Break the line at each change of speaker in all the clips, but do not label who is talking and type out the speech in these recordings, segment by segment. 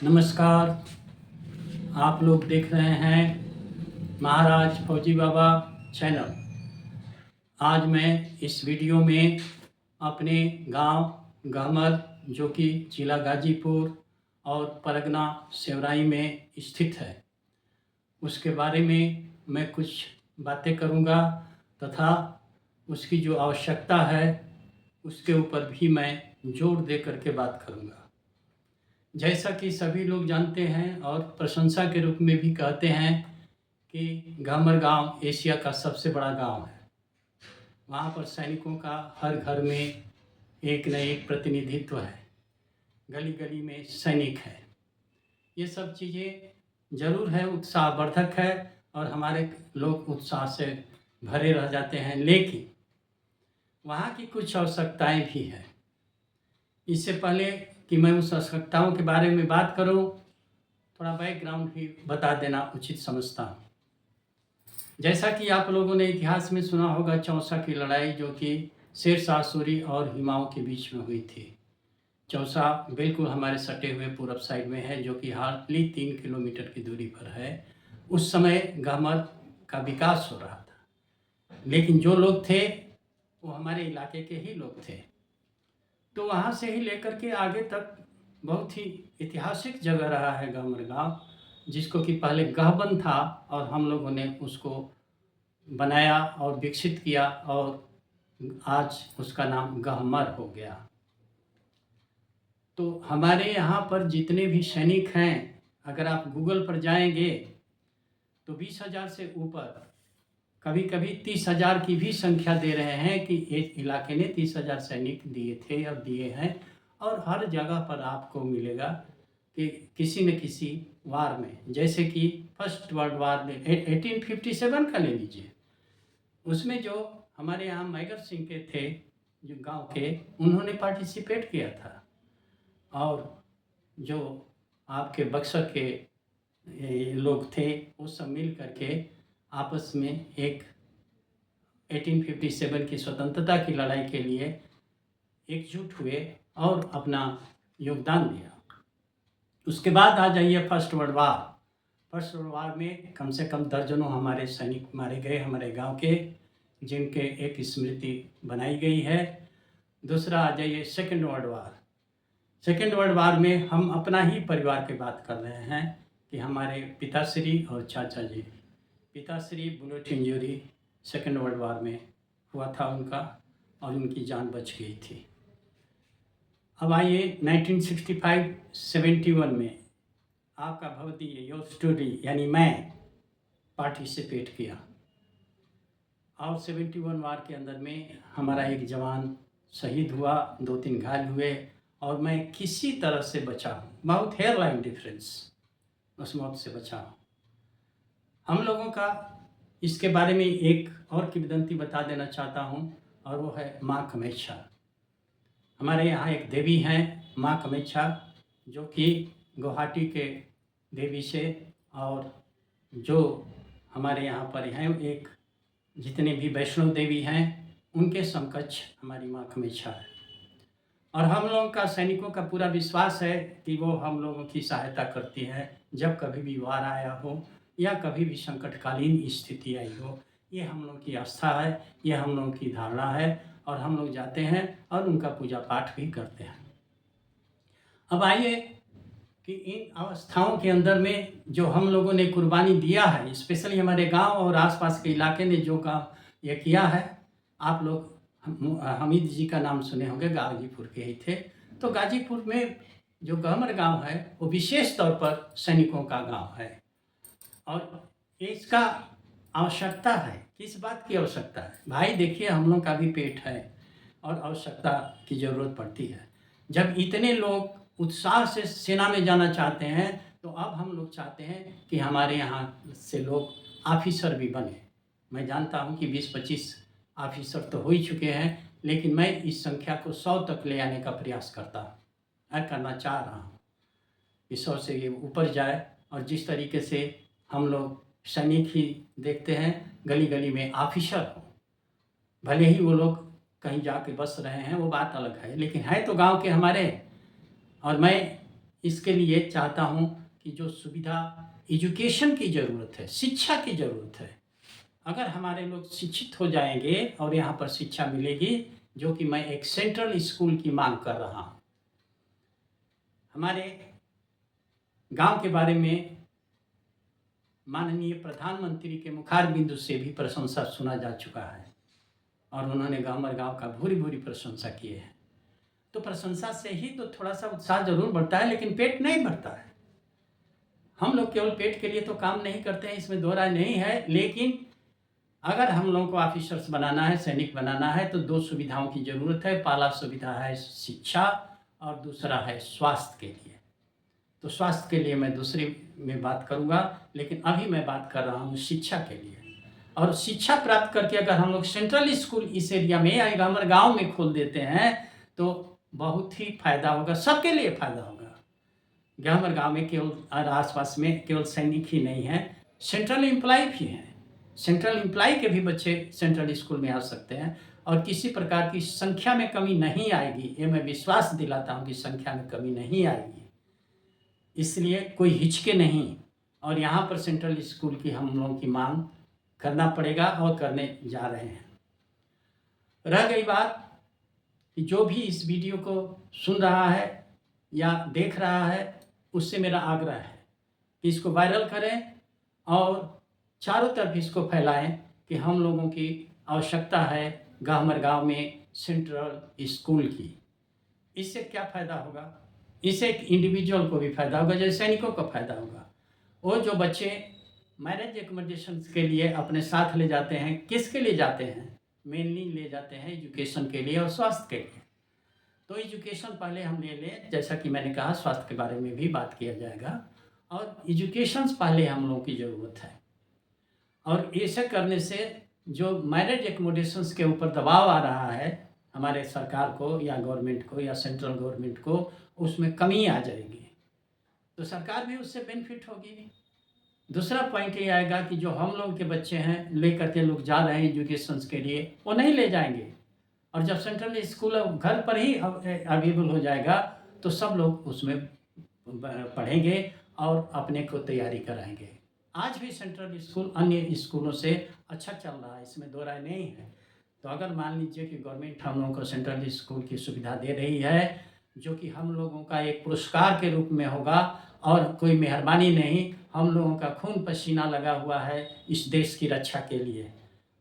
नमस्कार। आप लोग देख रहे हैं महाराज फौजी बाबा चैनल। आज मैं इस वीडियो में अपने गांव गहमर, जो कि जिला गाजीपुर और परगना सेवराई में स्थित है, उसके बारे में मैं कुछ बातें करूंगा तथा उसकी जो आवश्यकता है उसके ऊपर भी मैं जोर दे करके बात करूंगा। जैसा कि सभी लोग जानते हैं और प्रशंसा के रूप में भी कहते हैं कि गहमर गांव एशिया का सबसे बड़ा गांव है। वहाँ पर सैनिकों का हर घर में एक न एक प्रतिनिधित्व है, गली गली में सैनिक है। ये सब चीज़ें ज़रूर है, उत्साहवर्धक है और हमारे लोग उत्साह से भरे रह जाते हैं, लेकिन वहाँ की कुछ आवश्यकताएं भी हैं। इससे पहले कि मैं उस आवश्यकताओं के बारे में बात करूं, थोड़ा बैकग्राउंड भी बता देना उचित समझता हूँ। जैसा कि आप लोगों ने इतिहास में सुना होगा, चौसा की लड़ाई जो कि शेरशाह सूरी और हिमायूं के बीच में हुई थी। चौसा बिल्कुल हमारे सटे हुए पूरब साइड में है, जो कि हार्डली 3 किलोमीटर की दूरी पर है। उस समय गहमर का विकास हो रहा था, लेकिन जो लोग थे वो हमारे इलाके के ही लोग थे। तो वहाँ से ही लेकर के आगे तक बहुत ही ऐतिहासिक जगह रहा है गहमर गाँव, जिसको कि पहले गहबन था और हम लोगों ने उसको बनाया और विकसित किया और आज उसका नाम गहमर हो गया। तो हमारे यहाँ पर जितने भी सैनिक हैं, अगर आप गूगल पर जाएंगे तो 20,000 से ऊपर, कभी कभी 30,000 की भी संख्या दे रहे हैं कि इस इलाके ने 30,000 सैनिक दिए थे और दिए हैं। और हर जगह पर आपको मिलेगा कि किसी न किसी वार में, जैसे कि फर्स्ट वर्ल्ड वार में 1857 का ले लीजिए, उसमें जो हमारे यहाँ मैगर सिंह के थे जो गांव के, उन्होंने पार्टिसिपेट किया था। और जो आपके बक्सर के लोग थे वो सब मिल करके आपस में एक 1857 की स्वतंत्रता की लड़ाई के लिए एकजुट हुए और अपना योगदान दिया। उसके बाद आ जाइए first world war. First world war में कम से कम दर्जनों हमारे सैनिक मारे गए हमारे गांव के, जिनके एक स्मृति बनाई गई है। दूसरा आ जाइए second world war. Second world war में हम अपना ही परिवार की बात कर रहे हैं कि हमारे पिताश्री और चाचा जी, पिताश्री bullet injury second world war में हुआ था उनका और उनकी जान बच गई थी। अब आइए 1965-71 में आपका भवदीय योर स्टोरी यानी मैं पार्टिसिपेट किया और 71 वार के अंदर में हमारा एक जवान शहीद हुआ, 2-3 घायल हुए और मैं किसी तरह से बचा हूँ। बहुत हेयरलाइन डिफरेंस, उस मौत से बचा हूँ। हम लोगों का इसके बारे में एक और किंवदंती बता देना चाहता हूँ और वो है माँ कामाख्या। हमारे यहाँ एक देवी हैं माँ कामाख्या, जो कि गुवाहाटी के देवी से, और जो हमारे यहाँ पर हैं एक जितने भी वैष्णव देवी हैं उनके समकक्ष हमारी माँ कामाख्या है। और हम लोगों का सैनिकों का पूरा विश्वास है कि वो हम लोगों की सहायता करती है जब कभी भी वार आया हो या कभी भी संकटकालीन स्थिति आई हो। ये हम लोगों की आस्था है, ये हम लोगों की धारणा है और हम लोग जाते हैं और उनका पूजा पाठ भी करते हैं। अब आइए कि इन अवस्थाओं के अंदर में जो हम लोगों ने कुर्बानी दिया है, स्पेशली हमारे गांव और आसपास के इलाके ने जो काम ये किया है, आप लोग हमीद जी का नाम सुने होंगे, गाजीपुर के ही थे। तो गाजीपुर में जो गहमर गांव है वो विशेष तौर पर सैनिकों का गांव है और इसका आवश्यकता है। किस बात की आवश्यकता है भाई? देखिए, हम लोग का भी पेट है और आवश्यकता की ज़रूरत पड़ती है। जब इतने लोग उत्साह से सेना में जाना चाहते हैं तो अब हम लोग चाहते हैं कि हमारे यहाँ से लोग ऑफिसर भी बने। मैं जानता हूँ कि 20-25 ऑफिसर तो हो ही चुके हैं, लेकिन मैं इस संख्या को 100 तक ले आने का प्रयास करना चाह रहा हूँ कि 100 से ये ऊपर जाए। और जिस तरीके से हम लोग सैनिक ही देखते हैं गली गली में ऑफिसर हो, भले ही वो लोग कहीं जाके बस रहे हैं वो बात अलग है, लेकिन है तो गांव के हमारे। और मैं इसके लिए चाहता हूँ कि जो सुविधा एजुकेशन की ज़रूरत है, शिक्षा की ज़रूरत है, अगर हमारे लोग शिक्षित हो जाएंगे और यहाँ पर शिक्षा मिलेगी, जो कि मैं एक सेंट्रल स्कूल की मांग कर रहा हूँ। हमारे गांव के बारे में माननीय प्रधानमंत्री के मुखार बिंदु से भी प्रशंसा सुना जा चुका है और उन्होंने गाँव का भूरी भूरी प्रशंसा की है। तो प्रशंसा से ही तो थोड़ा सा उत्साह जरूर बढ़ता है, लेकिन पेट नहीं भरता है। हम लोग केवल पेट के लिए तो काम नहीं करते हैं, इसमें दो राय नहीं है। लेकिन अगर हम लोगों को ऑफिसर्स बनाना है, सैनिक बनाना है, तो दो सुविधाओं की ज़रूरत है। पहला सुविधा है शिक्षा और दूसरा है स्वास्थ्य के लिए। तो स्वास्थ्य के लिए मैं दूसरी में बात करूंगा, लेकिन अभी मैं बात कर रहा हूँ शिक्षा के लिए। और शिक्षा प्राप्त करके अगर हम लोग सेंट्रल स्कूल इस एरिया में या हमारे गाँव में खोल देते हैं तो बहुत ही फायदा होगा, सबके लिए फायदा होगा। हमारे गाँव में केवल आसपास में केवल सैनिक ही नहीं है, सेंट्रल एम्प्लॉय भी हैं। सेंट्रल एम्प्लॉय के भी बच्चे सेंट्रल स्कूल में आ सकते हैं और किसी प्रकार की संख्या में कमी नहीं आएगी। ये मैं विश्वास दिलाता हूँ कि संख्या में कमी नहीं आएगी, इसलिए कोई हिचके नहीं। और यहाँ पर सेंट्रल स्कूल की हम लोगों की मांग करना पड़ेगा और करने जा रहे हैं। रह गई बात कि जो भी इस वीडियो को सुन रहा है या देख रहा है, उससे मेरा आग्रह है कि इसको वायरल करें और चारों तरफ इसको फैलाएं कि हम लोगों की आवश्यकता है गाँव में सेंट्रल स्कूल की। इससे क्या फ़ायदा होगा? इससे एक इंडिविजुअल को भी फ़ायदा होगा, जैसे सैनिकों को फ़ायदा होगा। वो जो बच्चे मैरिज एकोमोडेशंस के लिए अपने साथ ले जाते हैं, किसके लिए जाते हैं? मेनली ले जाते हैं एजुकेशन के लिए और स्वास्थ्य के लिए। तो एजुकेशन पहले हम ले लें, जैसा कि मैंने कहा स्वास्थ्य के बारे में भी बात किया जाएगा, और एजुकेशन पहले हम लोगों की ज़रूरत है। और ऐसे करने से जो मैरिज एकोमोडेशंस के ऊपर दबाव आ रहा है हमारे सरकार को या गवर्नमेंट को या सेंट्रल गवर्नमेंट को, उसमें कमी आ जाएगी, तो सरकार भी उससे बेनिफिट होगी। दूसरा पॉइंट ये आएगा कि जो हम लोग के बच्चे हैं लेकर के लोग जा रहे हैं एजुकेशन के लिए, वो नहीं ले जाएंगे। और जब सेंट्रल स्कूल घर पर ही अवेलेबल हो जाएगा तो सब लोग उसमें पढ़ेंगे और अपने को तैयारी कराएंगे। आज भी सेंट्रल स्कूल अन्य स्कूलों से अच्छा चल रहा है, इसमें दो राय नहीं है। तो अगर मान लीजिए कि गवर्नमेंट हम लोगों को सेंट्रल स्कूल की सुविधा दे रही है, जो कि हम लोगों का एक पुरस्कार के रूप में होगा और कोई मेहरबानी नहीं, हम लोगों का खून पसीना लगा हुआ है इस देश की रक्षा के लिए,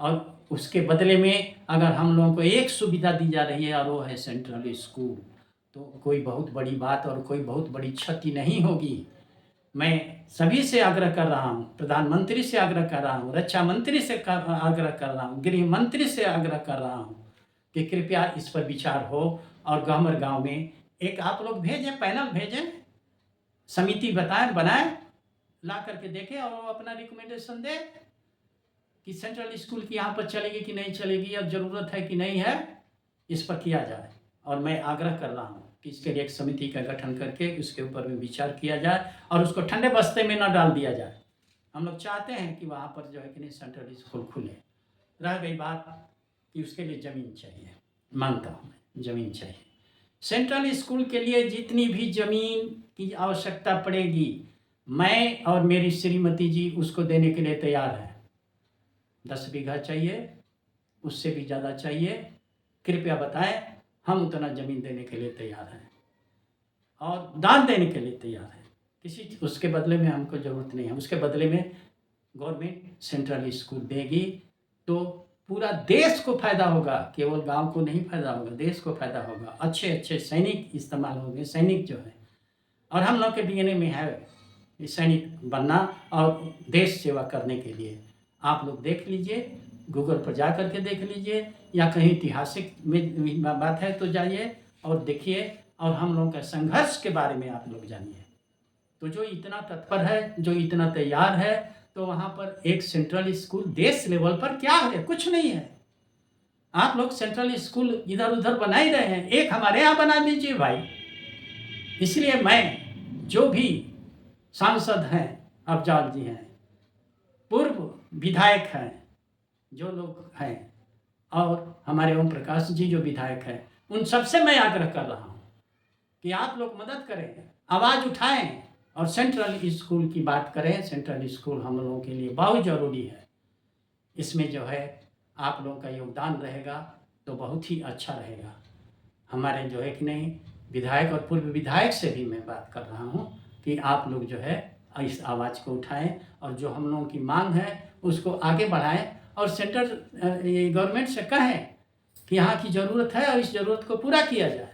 और उसके बदले में अगर हम लोगों को एक सुविधा दी जा रही है और वो है सेंट्रल स्कूल, तो कोई बहुत बड़ी बात और कोई बहुत बड़ी क्षति नहीं होगी। मैं सभी से आग्रह कर रहा हूँ, प्रधानमंत्री से आग्रह कर रहा हूँ, रक्षा मंत्री से आग्रह कर रहा हूँ, गृह मंत्री से आग्रह कर रहा हूँ कि कृपया इस पर विचार हो और गाँव में एक आप लोग भेजें, पैनल भेजें, समिति बनाएं, ला करके देखें और वो अपना रिकमेंडेशन दे कि सेंट्रल स्कूल की यहाँ पर चलेगी कि नहीं चलेगी, अब ज़रूरत है कि नहीं है, इस पर किया जाए। और मैं आग्रह कर रहा हूँ कि इसके लिए एक समिति का गठन करके उसके ऊपर में विचार किया जाए और उसको ठंडे बस्ते में न डाल दिया जाए। हम लोग चाहते हैं कि वहाँ पर जो है कि नहीं सेंट्रल स्कूल खुले। रह गई बात कि उसके लिए ज़मीन चाहिए, मानता हूँ मैं ज़मीन चाहिए। सेंट्रल स्कूल के लिए जितनी भी ज़मीन की आवश्यकता पड़ेगी, मैं और मेरी श्रीमती जी उसको देने के लिए तैयार हैं। 10 बीघा चाहिए, उससे भी ज़्यादा चाहिए, कृपया बताएं, हम उतना ज़मीन देने के लिए तैयार हैं और दान देने के लिए तैयार हैं। किसी उसके बदले में हमको ज़रूरत नहीं है, उसके बदले में गवर्नमेंट सेंट्रल स्कूल देगी तो पूरा देश को फ़ायदा होगा, केवल गांव को नहीं फ़ायदा होगा, देश को फ़ायदा होगा। अच्छे अच्छे सैनिक इस्तेमाल होंगे, सैनिक जो है, और हम लोग के डीएनए में है सैनिक बनना और देश सेवा करने के लिए। आप लोग देख लीजिए, गूगल पर जा कर के देख लीजिए या कहीं ऐतिहासिक में बात है तो जाइए और देखिए, और हम लोगों के संघर्ष के बारे में आप लोग जानिए। तो जो इतना तत्पर है, जो इतना तैयार है, तो वहाँ पर एक सेंट्रल स्कूल देश लेवल पर क्या है? कुछ नहीं है। आप लोग सेंट्रल स्कूल इधर उधर बना ही रहे हैं, एक हमारे यहाँ बना दीजिए भाई। इसलिए मैं, जो भी सांसद हैं, अफजाल जी हैं, पूर्व विधायक हैं, जो लोग हैं, और हमारे ओम प्रकाश जी जो विधायक हैं, उन सबसे मैं आग्रह कर रहा हूँ कि आप लोग मदद करें, आवाज़ उठाएं और सेंट्रल स्कूल की बात करें। सेंट्रल स्कूल हम लोगों के लिए बहुत ज़रूरी है। इसमें जो है आप लोगों का योगदान रहेगा तो बहुत ही अच्छा रहेगा। हमारे जो है कि नहीं विधायक और पूर्व विधायक से भी मैं बात कर रहा हूँ कि आप लोग जो है इस आवाज़ को उठाएं और जो हम लोगों की मांग है उसको आगे बढ़ाएं और सेंट्रल गवर्नमेंट से कहें कि यहाँ की ज़रूरत है और इस ज़रूरत को पूरा किया जाए।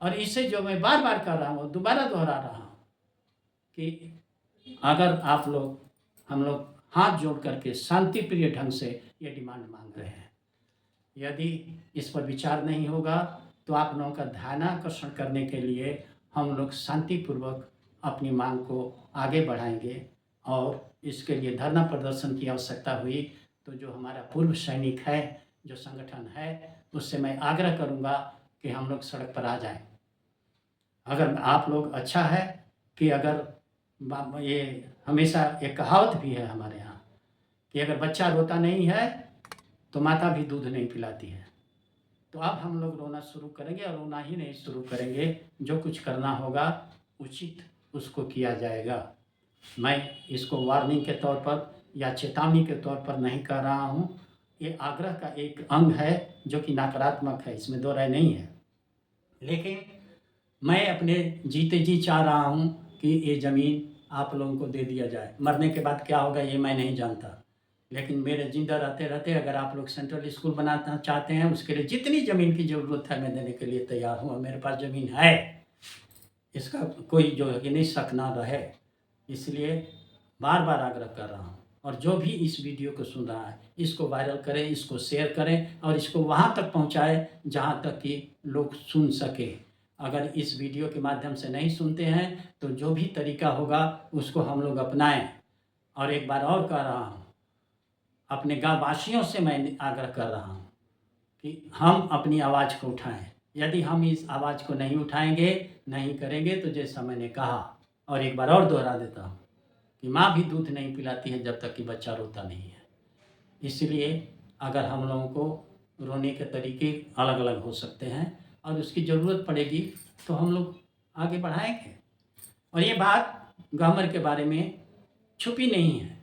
और इससे जो मैं बार बार कर रहा हूँ दोबारा दोहरा रहा हूँ कि अगर आप लोग हम लोग हाथ जोड़ करके शांति प्रिय ढंग से ये डिमांड मांग रहे हैं, यदि इस पर विचार नहीं होगा तो आप लोगों का ध्यानाकर्षण करने के लिए हम लोग शांतिपूर्वक अपनी मांग को आगे बढ़ाएंगे। और इसके लिए धरना प्रदर्शन की आवश्यकता हुई तो जो हमारा पूर्व सैनिक है, जो संगठन है, उससे मैं आग्रह करूंगा कि हम लोग सड़क पर आ जाएं। अगर आप लोग अच्छा है कि अगर ये हमेशा एक कहावत भी है हमारे यहाँ कि अगर बच्चा रोता नहीं है तो माता भी दूध नहीं पिलाती है। तो अब हम लोग रोना शुरू करेंगे और रोना ही नहीं शुरू करेंगे, जो कुछ करना होगा उचित उसको किया जाएगा। मैं इसको वार्निंग के तौर पर या चेतावनी के तौर पर नहीं कर रहा हूँ, ये आग्रह का एक अंग है जो कि नकारात्मक है, इसमें दो राय नहीं है। लेकिन मैं अपने जीते जी चाह रहा हूँ कि ये ज़मीन आप लोगों को दे दिया जाए। मरने के बाद क्या होगा ये मैं नहीं जानता, लेकिन मेरे जिंदा रहते रहते अगर आप लोग सेंट्रल स्कूल बनाना चाहते हैं उसके लिए जितनी ज़मीन की ज़रूरत है मैं देने के लिए तैयार हूँ। मेरे पास ज़मीन है, इसका कोई जो है कि नहीं शक ना रहे। इसलिए बार बार आग्रह कर रहा हूँ और जो भी इस वीडियो को सुन रहा है इसको वायरल करें, इसको शेयर करें और इसको वहाँ तक पहुँचाएं जहाँ तक कि लोग सुन सके। अगर इस वीडियो के माध्यम से नहीं सुनते हैं तो जो भी तरीका होगा उसको हम लोग अपनाएं। और एक बार और कह रहा हूँ, अपने गाँव वासियों से मैं आग्रह कर रहा हूँ कि हम अपनी आवाज़ को उठाएं। यदि हम इस आवाज़ को नहीं उठाएंगे, नहीं करेंगे तो जैसा मैंने कहा और एक बार और दोहरा देता हूँ कि माँ भी दूध नहीं पिलाती है जब तक कि बच्चा रोता नहीं है। इसलिए अगर हम लोगों को रोने के तरीके अलग अलग हो सकते हैं और उसकी ज़रूरत पड़ेगी तो हम लोग आगे बढ़ाएंगे। और ये बात ग्रामर के बारे में छुपी नहीं है,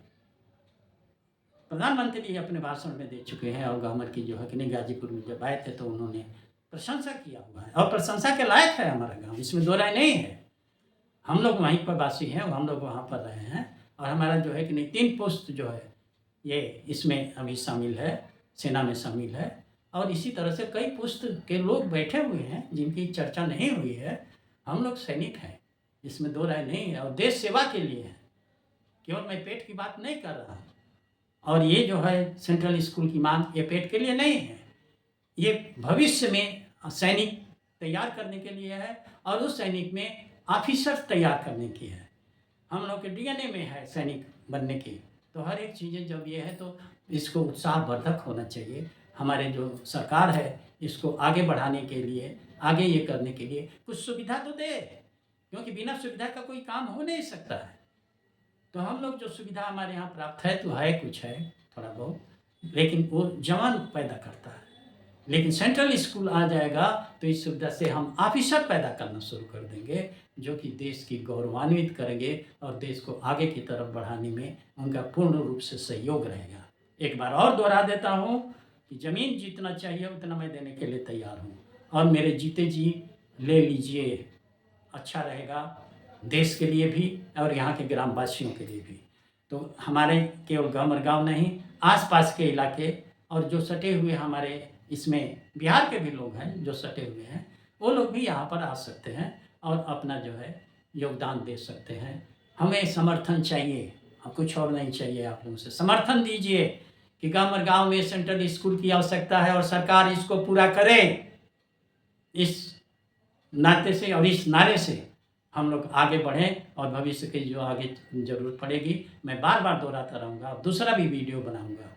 प्रधानमंत्री अपने भाषण में दे चुके हैं और ग्रामर की जो है कि नहीं गाजीपुर में जब आए थे तो उन्होंने प्रशंसा किया हुआ है और प्रशंसा के लायक है हमारा गाँव, इसमें दो राय नहीं है। हम लोग वहीं पर वासी हैं, हम लोग वहाँ पर रहे हैं और हमारा जो है कि नहीं 3 पोस्ट जो है ये इसमें अभी शामिल है, सेना में शामिल है। और इसी तरह से कई पोस्ट के लोग बैठे हुए हैं जिनकी चर्चा नहीं हुई है। हम लोग सैनिक हैं, इसमें दो राय नहीं है और देश सेवा के लिए है, केवल मैं पेट की बात नहीं कर रहा हूँ। और ये जो है सेंट्रल स्कूल की मांग ये पेट के लिए नहीं है, ये भविष्य में सैनिक तैयार करने के लिए है और उस सैनिक में ऑफिसर तैयार करने की है। हम लोग के डीएनए में है सैनिक बनने की, तो हर एक चीज़ें जब ये है तो इसको उत्साहवर्धक होना चाहिए। हमारे जो सरकार है इसको आगे बढ़ाने के लिए, आगे ये करने के लिए कुछ सुविधा तो दे, क्योंकि बिना सुविधा का कोई काम हो नहीं सकता है। तो हम लोग जो सुविधा हमारे यहाँ प्राप्त है तो है कुछ है थोड़ा बहुत, लेकिन वो जवान पैदा करता है। लेकिन सेंट्रल स्कूल आ जाएगा तो इस सुविधा से हम ऑफिसर पैदा करना शुरू कर देंगे जो कि देश की गौरवान्वित करेंगे और देश को आगे की तरफ बढ़ाने में उनका पूर्ण रूप से सहयोग रहेगा। एक बार और दोहरा देता हूँ कि ज़मीन जितना चाहिए उतना मैं देने के लिए तैयार हूँ और मेरे जीते जी ले लीजिए, अच्छा रहेगा देश के लिए भी और यहाँ के ग्रामवासियों के लिए भी। तो हमारे केवल गाँव नहीं, आसपास के इलाके और जो सटे हुए हमारे इसमें बिहार के भी लोग हैं जो सटे हुए हैं, वो लोग भी यहाँ पर आ सकते हैं और अपना जो है योगदान दे सकते हैं। हमें समर्थन चाहिए, कुछ और नहीं चाहिए। आप लोगों से समर्थन दीजिए कि गाँव में सेंट्रल स्कूल की आवश्यकता है और सरकार इसको पूरा करे। इस नाते से और इस नारे से हम लोग आगे बढ़ें और भविष्य की जो आगे ज़रूरत पड़ेगी मैं बार बार दोहराता रहूँगा। अब दूसरा भी वीडियो बनाऊँगा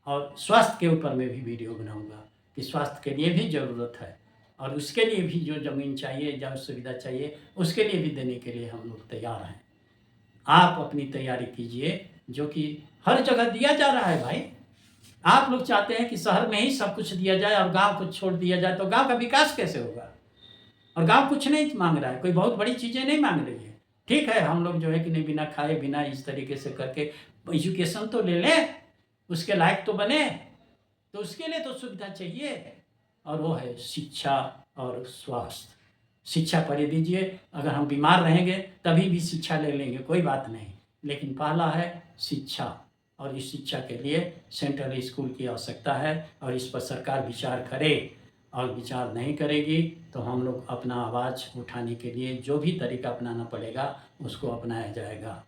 और स्वास्थ्य के ऊपर में भी वीडियो बनाऊँगा कि स्वास्थ्य के लिए भी ज़रूरत है और उसके लिए भी जो ज़मीन चाहिए, जो सुविधा चाहिए, उसके लिए भी देने के लिए हम लोग तैयार हैं। आप अपनी तैयारी कीजिए, जो कि हर जगह दिया जा रहा है भाई। आप लोग चाहते हैं कि शहर में ही सब कुछ दिया जाए और गांव को छोड़ दिया जाए, तो गांव का विकास कैसे होगा? और गाँव कुछ नहीं मांग रहा है, कोई बहुत बड़ी चीज़ें नहीं मांग रही है। ठीक है, हम लोग जो है कि नहीं बिना खाए बिना इस तरीके से करके एजुकेशन तो ले लें, उसके लायक तो बने, तो उसके लिए तो सुविधा चाहिए, और वो है शिक्षा और स्वास्थ्य। शिक्षा पढ़े दीजिए, अगर हम बीमार रहेंगे तभी भी शिक्षा ले लेंगे, कोई बात नहीं, लेकिन पहला है शिक्षा, और इस शिक्षा के लिए सेंट्रल स्कूल की आवश्यकता है, और इस पर सरकार विचार करे, और विचार नहीं करेगी तो हम लोग अपना आवाज़ उठाने के लिए जो भी तरीका अपनाना पड़ेगा उसको अपनाया जाएगा।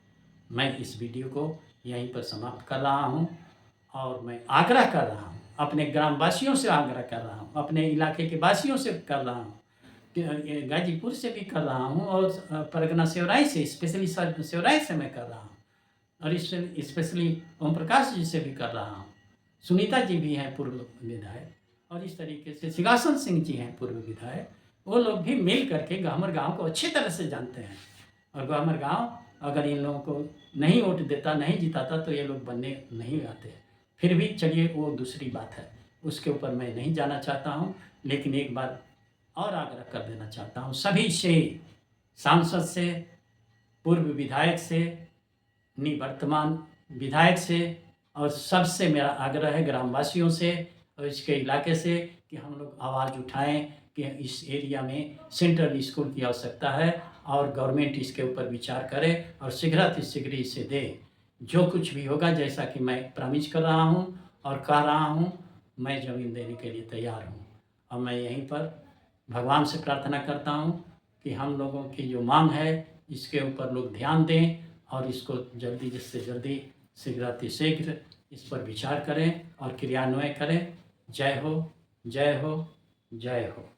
मैं इस वीडियो को यहीं पर समाप्त कर रहा हूँ, और मैं आग्रह कर रहा हूँ, अपने ग्रामवासियों से आग्रह कर रहा हूँ, अपने इलाके के वासियों से कर रहा हूँ, गाजीपुर से भी कर रहा हूँ, और परगना सेवराई से, स्पेशली सेवराई से मैं कर रहा हूँ, और स्पेशली ओम प्रकाश जी से भी कर रहा हूँ। सुनीता जी भी हैं पूर्व विधायक, और इस तरीके से सिंहासन सिंह जी हैं पूर्व विधायक। वो लोग भी मिल करके ग्रामीण गांव को अच्छी तरह से जानते हैं, और ग्रामीण गांव अगर इन लोगों को नहीं वोट देता, नहीं जिताता, तो ये लोग बनने नहीं आते। फिर भी चलिए वो दूसरी बात है, उसके ऊपर मैं नहीं जाना चाहता हूँ, लेकिन एक बार और आग्रह कर देना चाहता हूँ सभी से, सांसद से, पूर्व विधायक से, निवर्तमान विधायक से, और सबसे मेरा आग्रह है ग्रामवासियों से और इसके इलाके से कि हम लोग आवाज़ उठाएं कि इस एरिया में सेंट्रल स्कूल की आवश्यकता है, और गवर्नमेंट इसके ऊपर विचार करे और शीघ्र इसे दे। जो कुछ भी होगा, जैसा कि मैं प्रॉमिस कर रहा हूँ और कह रहा हूँ, मैं ज़मीन देने के लिए तैयार हूँ। और मैं यहीं पर भगवान से प्रार्थना करता हूँ कि हम लोगों की जो मांग है इसके ऊपर लोग ध्यान दें, और इसको जल्दी से जल्दी शीघ्र इस पर विचार करें और क्रियान्वयन करें। जय हो, जय हो, जय हो।